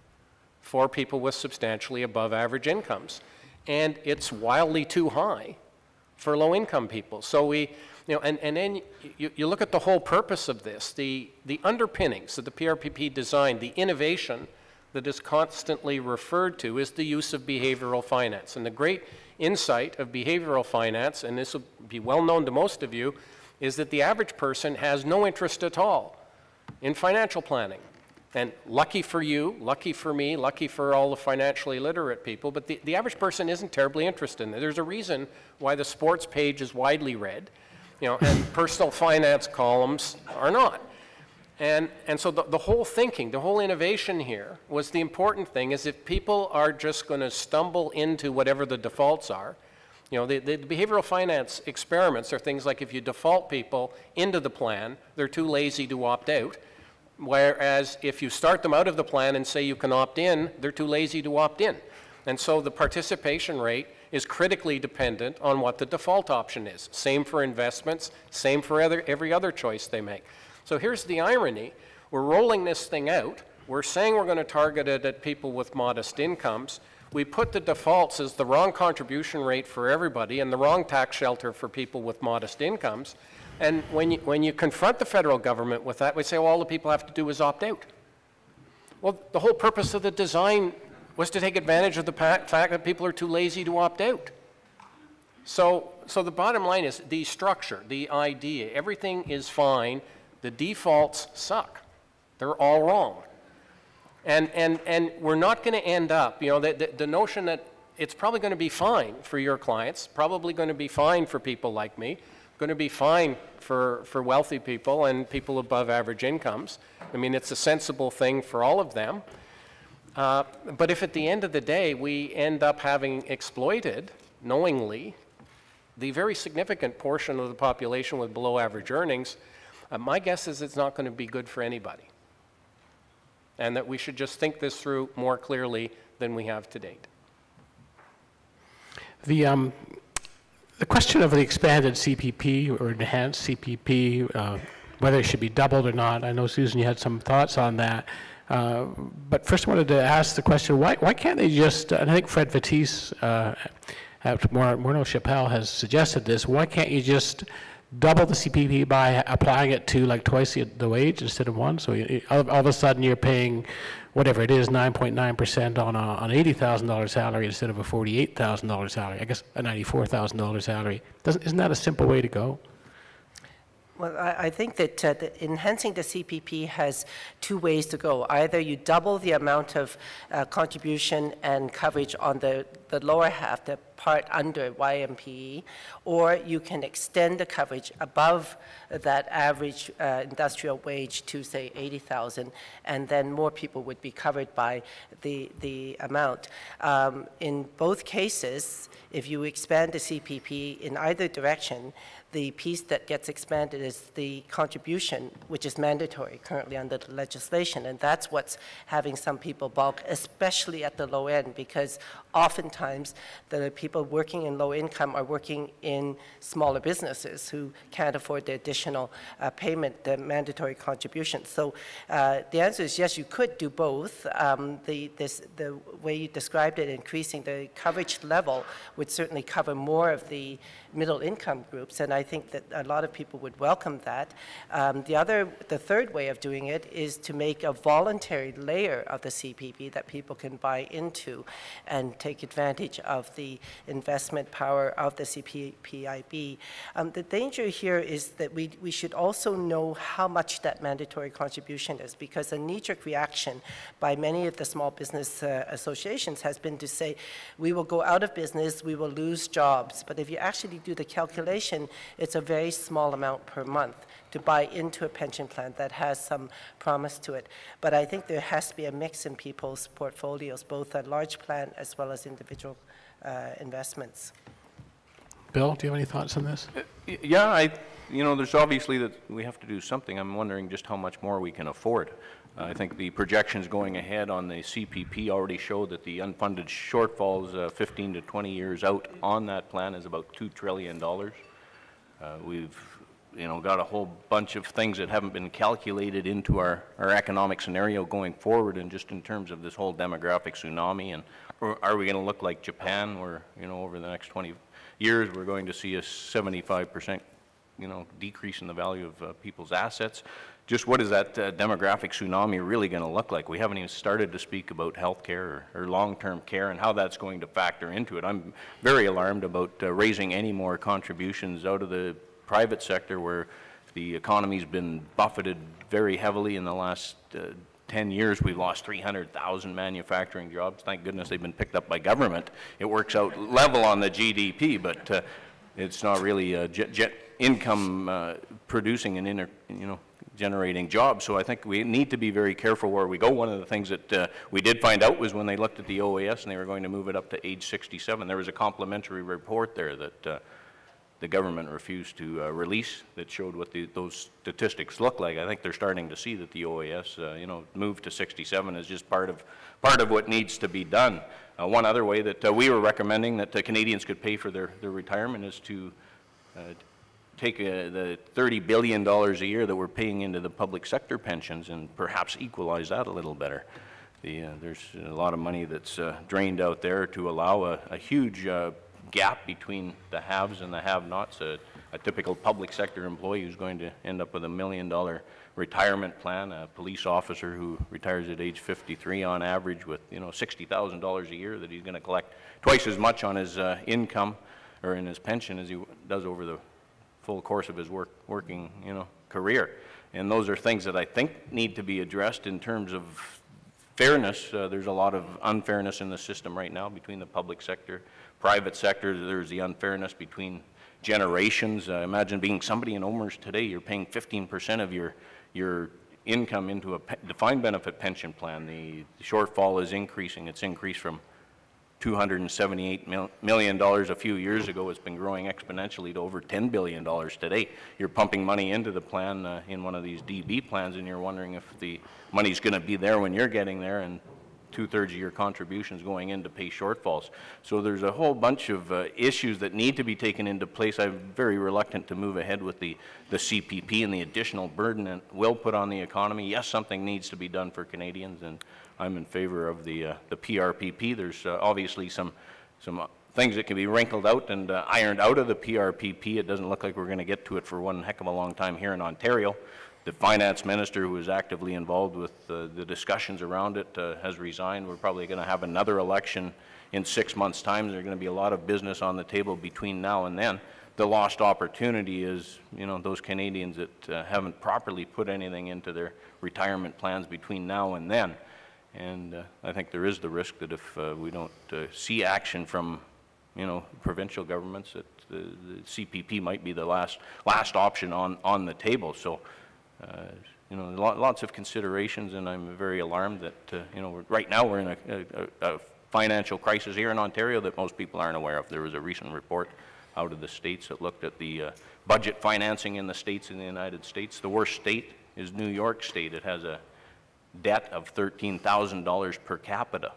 for people with substantially above average incomes, and it's wildly too high for low-income people. So we, and then you look at the whole purpose of this, the underpinnings of the PRPP design, the innovation that is constantly referred to is the use of behavioral finance. And the great insight of behavioral finance, and this will be well known to most of you, is that the average person has no interest at all in financial planning. And lucky for you, lucky for me, lucky for all the financially literate people, but the average person isn't terribly interested in it. There's a reason why the sports page is widely read, and personal finance columns are not. And so the whole thinking, the whole innovation here was the important thing is if people are just going to stumble into whatever the defaults are, the behavioral finance experiments are things like if you default people into the plan, they're too lazy to opt out. Whereas if you start them out of the plan and say you can opt in, they're too lazy to opt in. And so the participation rate is critically dependent on what the default option is. Same for investments, same for every other choice they make. So here's the irony. We're rolling this thing out. We're saying we're going to target it at people with modest incomes. We put the defaults as the wrong contribution rate for everybody and the wrong tax shelter for people with modest incomes. And when you confront the federal government with that, we say, well, all the people have to do is opt out. Well, the whole purpose of the design was to take advantage of the fact that people are too lazy to opt out. So the bottom line is the structure, the idea, everything is fine. The defaults suck. They're all wrong. And we're not going to end up, the notion that it's probably going to be fine for your clients, probably going to be fine for people like me, going to be fine for wealthy people and people above average incomes. I mean, it's a sensible thing for all of them. But if at the end of the day we end up having exploited, knowingly, the very significant portion of the population with below average earnings, my guess is it's not going to be good for anybody. And that we should just think this through more clearly than we have to date. The question of the expanded CPP or enhanced CPP, whether it should be doubled or not, I know, Susan, you had some thoughts on that. But first I wanted to ask the question, why can't they just, and I think Fred Advocis, Morneau Chappelle has suggested this, why can't you just double the CPP by applying it to like twice the wage instead of one? So all of a sudden you're paying whatever it is, 9.9% on an $80,000 salary instead of a $48,000 salary, I guess a $94,000 salary. Isn't that a simple way to go? Well, I think that enhancing the CPP has two ways to go. Either you double the amount of contribution and coverage on the lower half, the part under YMPE, or you can extend the coverage above that average industrial wage to, say, $80,000, and then more people would be covered by the amount. In both cases, if you expand the CPP in either direction, the piece that gets expanded is the contribution, which is mandatory currently under the legislation, and that's what's having some people balk, especially at the low end, because oftentimes the people people working in low income are working in smaller businesses who can't afford the additional payment, the mandatory contribution. So the answer is yes, you could do both. The way you described it, increasing the coverage level, would certainly cover more of the middle income groups, and I think that a lot of people would welcome that. The third way of doing it is to make a voluntary layer of the CPP that people can buy into and take advantage of the investment power of the CPPIB. The danger here is that we should also know how much that mandatory contribution is, because a knee-jerk reaction by many of the small business associations has been to say, we will go out of business, we will lose jobs. But if you actually do the calculation, it's a very small amount per month to buy into a pension plan that has some promise to it. But I think there has to be a mix in people's portfolios, both a large plan as well as individual investments. Bill, do you have any thoughts on this? Yeah, there's obviously that we have to do something. I'm wondering just how much more we can afford. I think the projections going ahead on the CPP already show that the unfunded shortfalls 15 to 20 years out on that plan is about $2 trillion. We've got a whole bunch of things that haven't been calculated into our economic scenario going forward, and just in terms of this whole demographic tsunami, and are we going to look like Japan, where over the next 20 years we're going to see a 75% decrease in the value of people's assets. Just what is that demographic tsunami really going to look like? We haven't even started to speak about healthcare or long-term care and how that's going to factor into it. I'm very alarmed about raising any more contributions out of the private sector, where the economy's been buffeted very heavily in the last 10 years. We've lost 300,000 manufacturing jobs. Thank goodness they've been picked up by government. It works out level on the GDP, but it's not really income producing and generating jobs. So I think we need to be very careful where we go. One of the things that we did find out was when they looked at the OAS and they were going to move it up to age 67, there was a complementary report there that the government refused to release that showed what those statistics look like. I think they're starting to see that the OAS, move to 67 is just part of what needs to be done. One other way that we were recommending that Canadians could pay for their retirement is to take the $30 billion a year that we're paying into the public sector pensions and perhaps equalize that a little better. There's a lot of money that's drained out there to allow a huge gap between the haves and the have-nots. A typical public sector employee who's going to end up with $1 million retirement plan, a police officer who retires at age 53 on average with $60,000 a year that he's going to collect twice as much on his income or in his pension as he does over the full course of his working career. And those are things that I think need to be addressed in terms of fairness. There's a lot of unfairness in the system right now between the public sector, private sector. There's the unfairness between generations. Imagine being somebody in OMERS today, you're paying 15% of your income into a defined benefit pension plan. The shortfall is increasing. It's increased from $278 million a few years ago. It's been growing exponentially to over $10 billion today. You're pumping money into the plan in one of these DB plans, and you're wondering if the money's going to be there when you're getting there, and 2/3 of your contributions going in to pay shortfalls. So there's a whole bunch of issues that need to be taken into place. I'm very reluctant to move ahead with the CPP and the additional burden it will put on the economy. Yes, something needs to be done for Canadians, and I'm in favor of the PRPP. There's obviously some things that can be wrinkled out and ironed out of the PRPP. It doesn't look like we're going to get to it for one heck of a long time here in Ontario. The finance minister, who is actively involved with the discussions around it, has resigned. We're probably going to have another election in 6 months' time. There's going to be a lot of business on the table between now and then. The lost opportunity is, those Canadians that haven't properly put anything into their retirement plans between now and then. And I think there is the risk that if we don't see action from, provincial governments, that the CPP might be the last option on the table. So, lots of considerations, and I'm very alarmed that, right now we're in a financial crisis here in Ontario that most people aren't aware of. There was a recent report out of the States that looked at the budget financing in the States in the United States. The worst state is New York State. It has a debt of $13,000 per capita.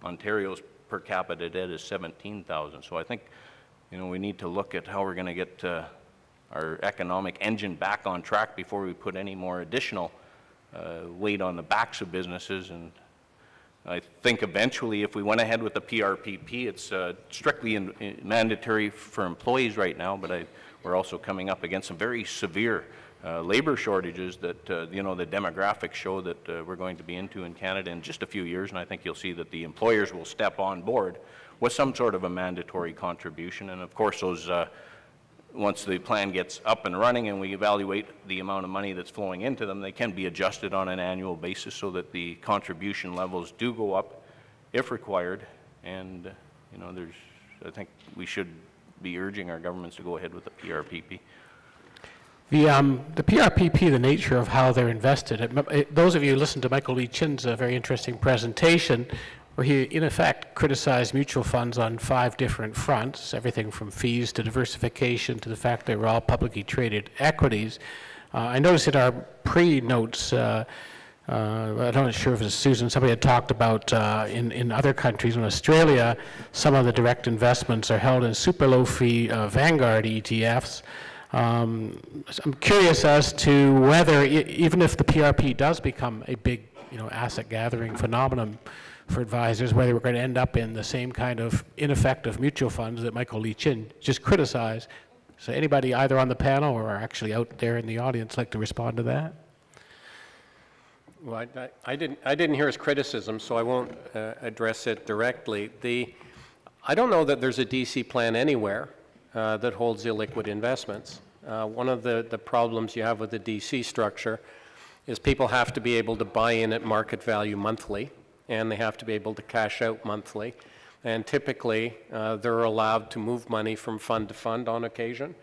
Ontario's per capita debt is 17,000. So I think, you know, we need to look at how we're going to get our economic engine back on track before we put any more additional weight on the backs of businesses. And I think eventually, if we went ahead with the PRPP, it's strictly mandatory for employees right now, but we're also coming up against some very severe labor shortages that, you know, the demographics show that we're going to be into in Canada in just a few years, and I think you'll see that the employers will step on board with some sort of a mandatory contribution. And of course, those, once the plan gets up and running and we evaluate the amount of money that's flowing into them, they can be adjusted on an annual basis so that the contribution levels do go up if required. And, you know, I think we should be urging our governments to go ahead with the PRPP. The PRPP, the nature of how they're invested, those of you who listened to Michael Lee Chin's very interesting presentation, where he, in effect, criticized mutual funds on 5 different fronts, everything from fees to diversification to the fact they were all publicly traded equities. I noticed in our pre-notes, I'm not sure if it was Susan, somebody had talked about in other countries, in Australia, some of the direct investments are held in super low-fee Vanguard ETFs. I'm curious as to whether, even if the PRP does become a big, you know, asset gathering phenomenon for advisors, whether we're going to end up in the same kind of ineffective mutual funds that Michael Lee Chin just criticized. So anybody either on the panel or actually out there in the audience like to respond to that? Well, I didn't hear his criticism, so I won't address it directly. I don't know that there's a DC plan anywhere that holds illiquid investments. One of the problems you have with the DC structure is people have to be able to buy in at market value monthly, and they have to be able to cash out monthly. And typically, they're allowed to move money from fund to fund on occasion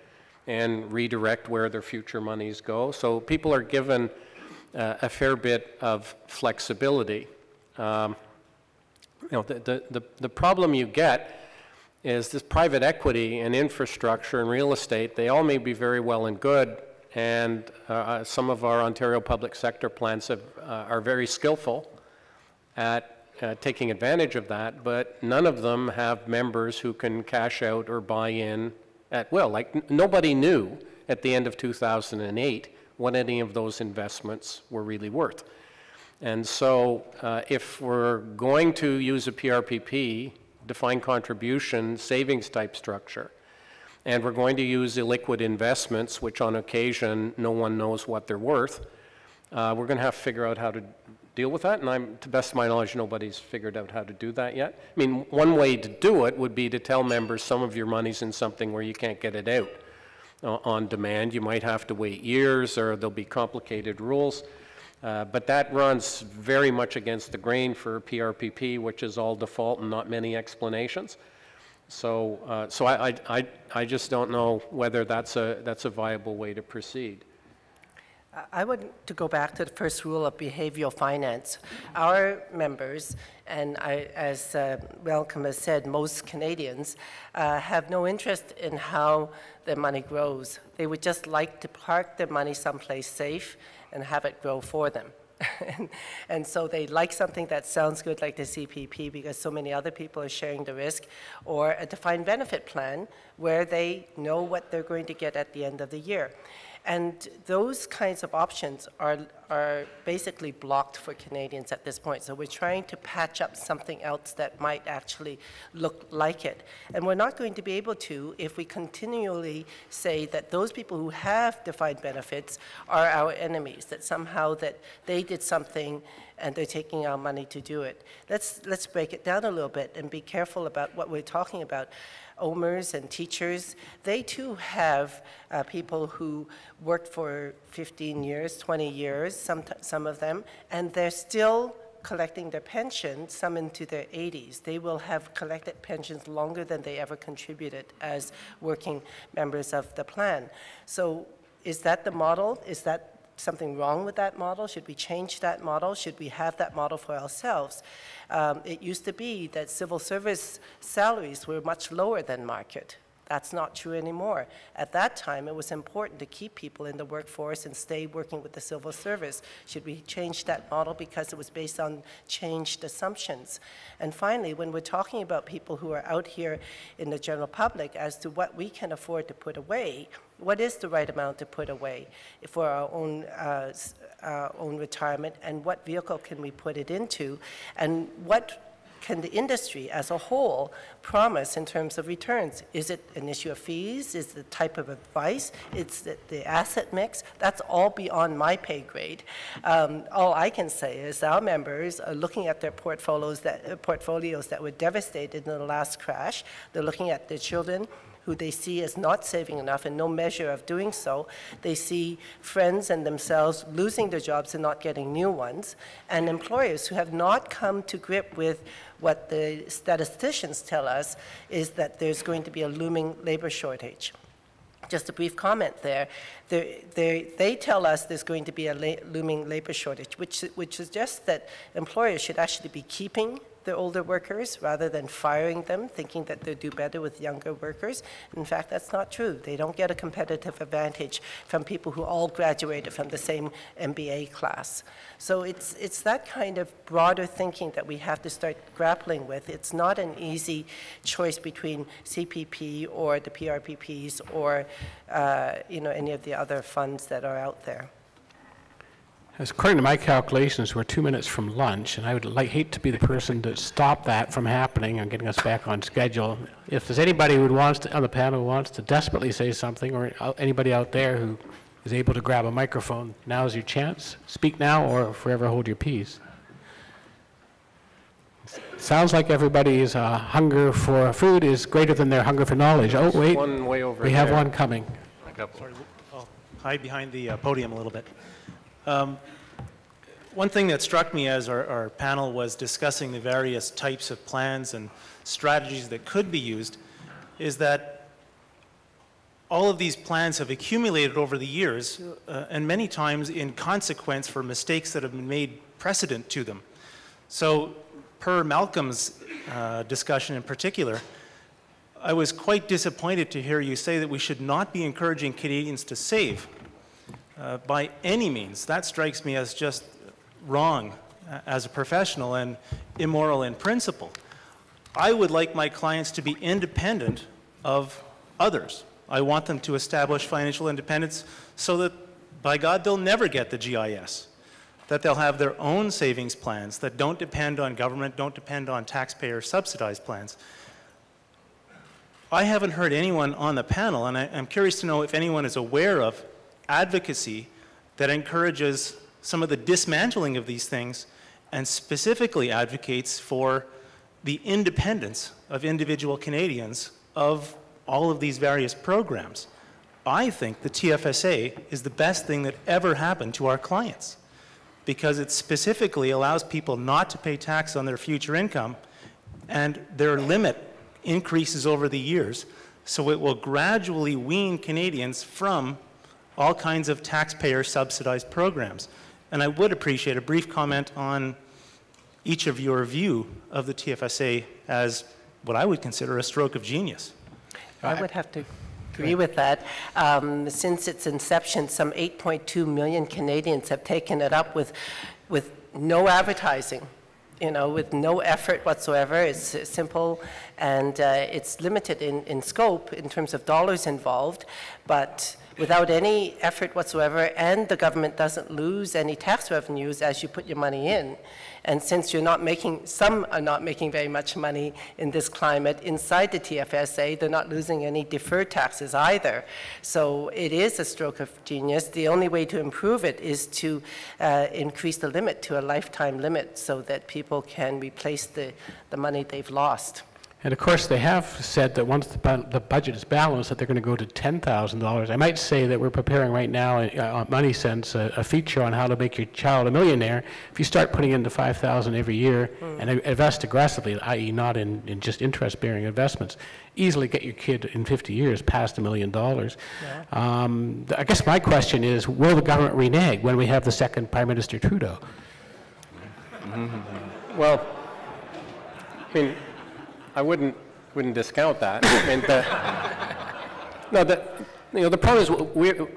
and redirect where their future monies go. So people are given a fair bit of flexibility. You know, the problem you get is this private equity and infrastructure and real estate, they all may be very well and good, and some of our Ontario public sector plans are very skillful at taking advantage of that, but none of them have members who can cash out or buy in at will. Like, nobody knew at the end of 2008 what any of those investments were really worth. And so if we're going to use a PRPP, defined contribution, savings type structure, and we're going to use illiquid investments, which on occasion no one knows what they're worth, we're going to have to figure out how to deal with that, and to the best of my knowledge, nobody's figured out how to do that yet. I mean, one way to do it would be to tell members some of your money's in something where you can't get it out on demand. You might have to wait years, or there'll be complicated rules. But that runs very much against the grain for PRPP, which is all default and not many explanations. So, I just don't know whether that's a viable way to proceed. I want to go back to the first rule of behavioral finance. Our members, and as Malcolm has said, most Canadians have no interest in how their money grows. They would just like to park their money someplace safe and have it grow for them. And so they like something that sounds good, like the CPP, because so many other people are sharing the risk, or a defined benefit plan where they know what they're going to get at the end of the year. And those kinds of options are basically blocked for Canadians at this point. So we're trying to patch up something else that might actually look like it. And we're not going to be able to if we continually say that those people who have defined benefits are our enemies, that somehow that they did something and they're taking our money to do it. Let's break it down a little bit and be careful about what we're talking about. OMers and teachers, they too have people who worked for 15 years, 20 years, some of them, and they're still collecting their pension, some into their 80s. They will have collected pensions longer than they ever contributed as working members of the plan. So is that the model? Is that something wrong with that model? Should we change that model? Should we have that model for ourselves? It used to be that civil service salaries were much lower than market. That's not true anymore. At that time, it was important to keep people in the workforce and stay working with the civil service. Should we change that model because it was based on changed assumptions? And finally, when we're talking about people who are out here in the general public as to what we can afford to put away, what is the right amount to put away for our own retirement, and what vehicle can we put it into, and what can the industry as a whole promise in terms of returns? Is it an issue of fees? Is it the type of advice? It's the asset mix? That's all beyond my pay grade. All I can say is our members are looking at their portfolios that were devastated in the last crash. They're looking at their children who they see as not saving enough and no measure of doing so. They see friends and themselves losing their jobs and not getting new ones, and employers who have not come to grip with what the statisticians tell us is that there's going to be a looming labor shortage. Just a brief comment there. They tell us there's going to be a looming labor shortage, which suggests that employers should actually be keeping their older workers rather than firing them, thinking that they'll do better with younger workers. In fact, that's not true. They don't get a competitive advantage from people who all graduated from the same MBA class. So it's that kind of broader thinking that we have to start grappling with. It's not an easy choice between CPP or the PRPPs or any of the other funds that are out there. As according to my calculations, we're 2 minutes from lunch, and I would hate to be the person to stop that from happening and getting us back on schedule. If there's anybody who wants to, on the panel who wants to desperately say something, or anybody out there who is able to grab a microphone, now's your chance. Speak now or forever hold your peace. Sounds like everybody's hunger for food is greater than their hunger for knowledge. Oh, wait, one way over we have one coming. Sorry, I'll hide behind the podium a little bit. One thing that struck me as our panel was discussing the various types of plans and strategies that could be used is that all of these plans have accumulated over the years and many times in consequence for mistakes that have been made precedent to them. So per Malcolm's discussion in particular, I was quite disappointed to hear you say that we should not be encouraging Canadians to save. By any means. That strikes me as just wrong as a professional and immoral in principle. I would like my clients to be independent of others. I want them to establish financial independence so that, by God, they'll never get the GIS, that they'll have their own savings plans that don't depend on government, don't depend on taxpayer subsidized plans. I haven't heard anyone on the panel, and I'm curious to know if anyone is aware of advocacy that encourages some of the dismantling of these things and specifically advocates for the independence of individual Canadians of all of these various programs. I think the TFSA is the best thing that ever happened to our clients because it specifically allows people not to pay tax on their future income, and their limit increases over the years, so it will gradually wean Canadians from all kinds of taxpayer subsidized programs. And I would appreciate a brief comment on each of your view of the TFSA as what I would consider a stroke of genius. I would have to agree with that. Since its inception, some 8.2 million Canadians have taken it up with no advertising, with no effort whatsoever. It's simple and it's limited in scope in terms of dollars involved, but without any effort whatsoever, and the government doesn't lose any tax revenues as you put your money in. And since some are not making very much money in this climate inside the TFSA, they're not losing any deferred taxes either. So it is a stroke of genius. The only way to improve it is to increase the limit to a lifetime limit so that people can replace the money they've lost. And of course, they have said that once the budget is balanced, that they're going to go to $10,000. I might say that we're preparing right now on Money Sense a feature on how to make your child a millionaire. If you start putting into $5,000 every year and invest aggressively, i.e. not in just interest-bearing investments, easily get your kid in 50 years past $1 million. Yeah. I guess my question is, will the government renege when we have the second Prime Minister Trudeau? Well, I mean, I wouldn't discount that. I mean, No, the problem is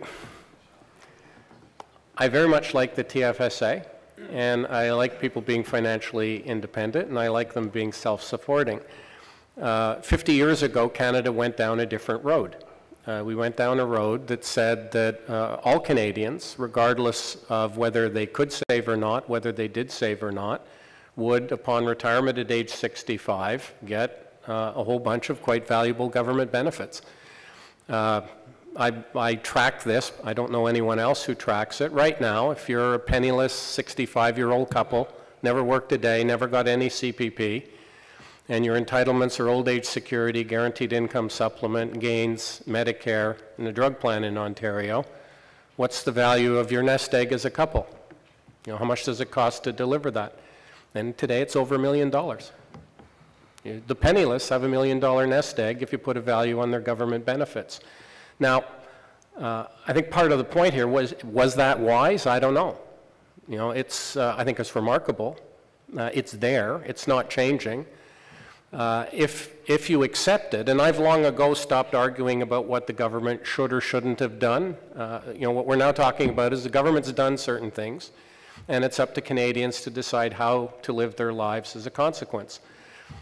I very much like the TFSA, and I like people being financially independent, and I like them being self-supporting. 50 years ago, Canada went down a different road. We went down a road that said that all Canadians, regardless of whether they could save or not, whether they did save or not, would, upon retirement at age 65, get a whole bunch of quite valuable government benefits. I track this. I don't know anyone else who tracks it. Right now, if you're a penniless 65-year-old couple, never worked a day, never got any CPP, and your entitlements are old age security, guaranteed income supplement, gains, Medicare, and a drug plan in Ontario, what's the value of your nest egg as a couple? You know, how much does it cost to deliver that? And today it's over $1 million. The penniless have $1 million nest egg if you put a value on their government benefits. Now, I think part of the point here was that wise? I don't know. You know, I think it's remarkable. It's there. It's not changing. If you accept it, and I've long ago stopped arguing about what the government should or shouldn't have done. You know, what we're now talking about is the government's done certain things, and it's up to Canadians to decide how to live their lives as a consequence.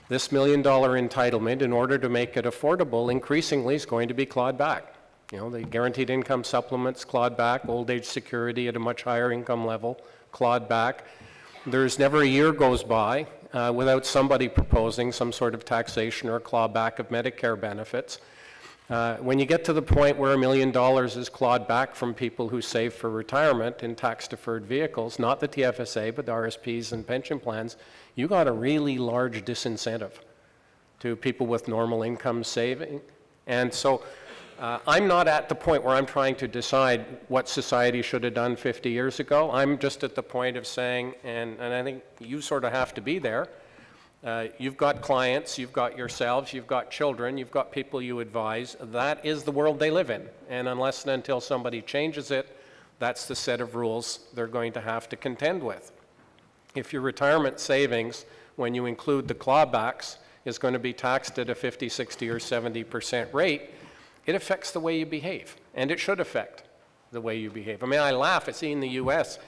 This $1 million entitlement, in order to make it affordable, increasingly is going to be clawed back. You know, the guaranteed income supplements clawed back, old age security at a much higher income level clawed back. There's never a year goes by without somebody proposing some sort of taxation or clawback of Medicare benefits. When you get to the point where $1 million is clawed back from people who save for retirement in tax-deferred vehicles, not the TFSA, but the RSPs and pension plans, you got a really large disincentive to people with normal income saving. And so I'm not at the point where I'm trying to decide what society should have done 50 years ago. I'm just at the point of saying, and I think you sort of have to be there, you've got clients, you've got yourselves, you've got children, you've got people you advise. That is the world they live in. And unless and until somebody changes it, that's the set of rules they're going to have to contend with. If your retirement savings, when you include the clawbacks, is going to be taxed at a 50, 60, or 70% rate, it affects the way you behave, and it should affect the way you behave. I mean, I laugh. I see in the U.S.,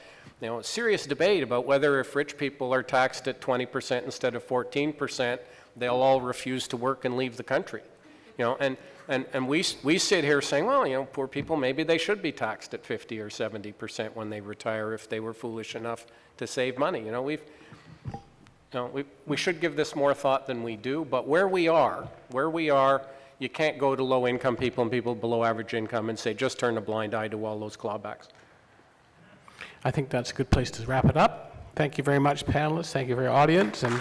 you know, a serious debate about whether if rich people are taxed at 20% instead of 14%, they'll all refuse to work and leave the country. You know, and we sit here saying, well, you know, poor people, maybe they should be taxed at 50 or 70% when they retire if they were foolish enough to save money. You know, we should give this more thought than we do, but where we are, you can't go to low-income people and people below average income and say, just turn a blind eye to all those clawbacks. I think that's a good place to wrap it up. Thank you very much, panelists. Thank you for your audience. And